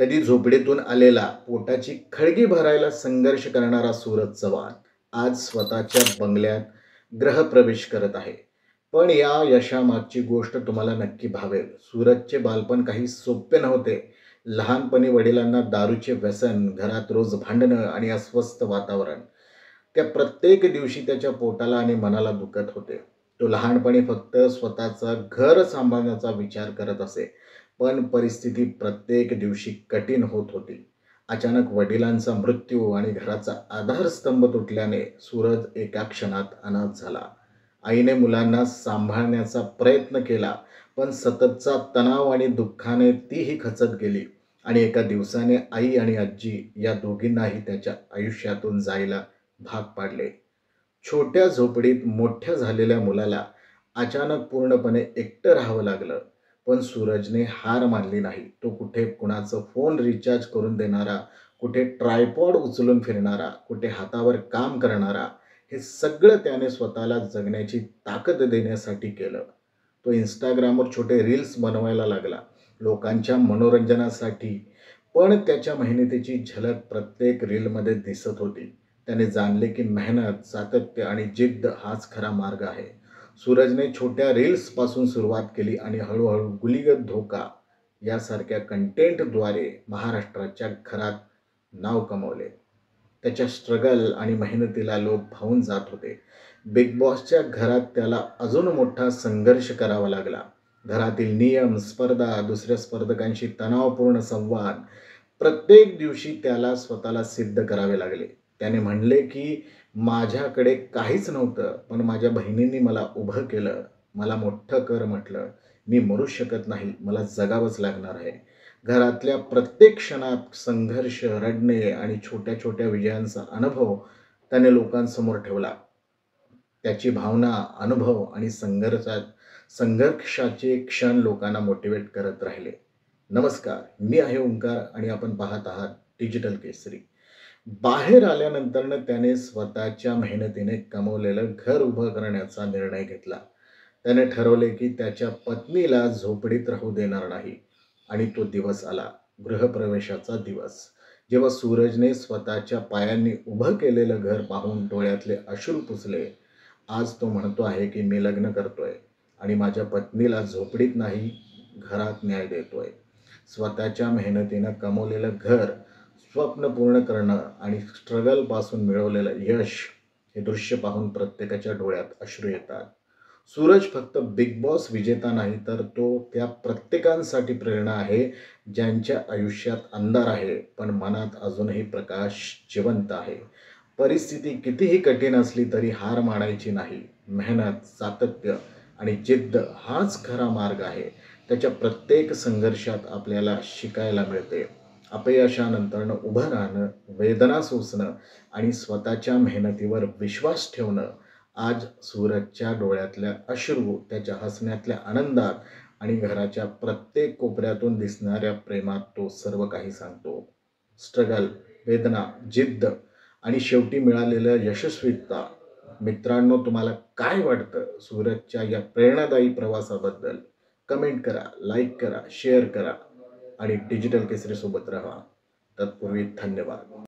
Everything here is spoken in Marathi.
कधी झोपडीतून आलेला, पोटाची खळगी भरायला संघर्ष करणारा सूरज चव्हाण आज स्वतःच्या बंगल्यात गृहप्रवेश करत आहे. पण या यशामागची गोष्ट तुम्हाला नक्की भावेल. सूरजचे बालपण काही सोपे नव्हते. लहानपणी वडिलांना दारूचे व्यसन, घरात रोज भांडणं आणि अस्वस्थ वातावरण. त्या प्रत्येक दिवशी त्याच्या पोटाला आणि मनाला दुखत होते. तो लहानपणी फक्त स्वतःचं घर सांभाळण्याचा विचार करत असे. पण परिस्थिती प्रत्येक दिवशी कठीण होत होती. अचानक वडिलांचा मृत्यू आणि घराचा आधारस्तंभ तुटल्याने सूरज एका क्षणात अनाथ झाला. आईने मुलांना सांभाळण्याचा प्रयत्न केला, पण सततचा तणाव आणि दुःखाने तीही खचत गेली आणि एका दिवसाने आई आणि आजी या दोघींनाही त्याच्या आयुष्यातून जायला भाग पाडले. छोट्या झोपडीत मोठ्या झालेल्या मुलाला अचानक पूर्णपणे एकटं राहावं लागलं. पण सूरजने हार मानली नाही. तो कुठे कुणाचं फोन रिचार्ज करून देणारा, कुठे ट्रायपॉड उचलून फिरणारा, कुठे हातावर काम करणारा, हे सगळं त्याने स्वतःला जगण्याची ताकद देण्यासाठी केलं. तो Instagramवर छोटे रील्स बनवायला लागला, लोकांच्या मनोरंजनासाठी. पण त्याच्या मेहनतीची झलक प्रत्येक रीलमध्ये दिसत होती. त्याने जाणले की मेहनत, सातत्य आणि जिद्द हाच खरा मार्ग आहे. सूरजने छोट्या रील्सपासून सुरुवात केली आणि हळूहळू गुलीगत धोका यासारख्या कंटेंटद्वारे महाराष्ट्राच्या घरात नाव कमवले. त्याच्या स्ट्रगल आणि मेहनतीला लोक भावून जात होते. बिग बॉसच्या घरात त्याला अजून मोठा संघर्ष करावा लागला. घरातील नियम, स्पर्धा, दुसऱ्या स्पर्धकांशी तणावपूर्ण संवाद. प्रत्येक दिवशी त्याला स्वतःला सिद्ध करावे लागले. त्याने म्हणले की माझ्याकडे काहीच नव्हतं, पण माझ्या बहिणींनी मला उभं केलं. मला मोठं कर म्हटलं. मी मरू शकत नाही, मला जगावंच लागणार आहे. घरातल्या प्रत्येक क्षणात संघर्ष, रडणे आणि छोट्या-छोट्या विजयांचा अनुभव त्याने लोकांसमोर ठेवला. त्याची भावना, अनुभव आणि संघर्षाचे क्षण लोकांना मोटिवेट करत राहिले. नमस्कार, मी आहे ओंकार आणि आपण पाहत आहात डिजिटल केसरी. बाहेर आल्यानंतरनं त्याने स्वतःच्या मेहनतीने कमवलेलं घर उभं करण्याचा निर्णय घेतला. त्याने ठरवले की त्याच्या पत्नीला झोपडीत राहू देणार नाही. आणि तो दिवस आला, गृहप्रवेशाचा दिवस. जेव्हा सूरजने स्वतःच्या पायांनी उभं केलेलं घर पाहून डोळ्यातले अश्रू पुसले. आज तो म्हणतो आहे की मी लग्न करतोय आणि माझ्या पत्नीला झोपडीत नाही, घरात न्याय देतोय. स्वतःच्या मेहनतीनं कमवलेलं घर, स्वप्न पूर्ण करणं आणि स्ट्रगलपासून मिळवलेलं यश, हे दृश्य पाहून प्रत्येकाच्या डोळ्यात अश्रू येतात. सूरज फक्त बिग बॉस विजेता नाही, तर तो त्या प्रत्येकांसाठी प्रेरणा आहे ज्यांच्या आयुष्यात अंधार आहे, पण मनात अजूनही प्रकाश जिवंत आहे. परिस्थिती कितीही कठीण असली तरी हार मानायची नाही. मेहनत, सातत्य आणि जिद्द हाच खरा मार्ग आहे. त्याच्या प्रत्येक संघर्षात आपल्याला शिकायला मिळते. अपयशानंतरनं उभं राहणं, वेदना सोसणं आणि स्वतःच्या मेहनतीवर विश्वास ठेवणं. आज सूरजच्या डोळ्यातल्या अश्रू, त्याच्या हसण्यातल्या आनंदात आणि घराच्या प्रत्येक कोपऱ्यातून दिसणाऱ्या प्रेमात तो सर्व काही सांगतो. स्ट्रगल, वेदना, जिद्द आणि शेवटी मिळालेलं यशस्वीता. मित्रांनो, तुम्हाला काय वाटतं सूरजच्या या प्रेरणादायी प्रवासाबद्दल? कमेंट करा, लाईक करा, शेअर करा आणि डिजिटल केसरी सोबत राहा. तत्पूर्वी धन्यवाद.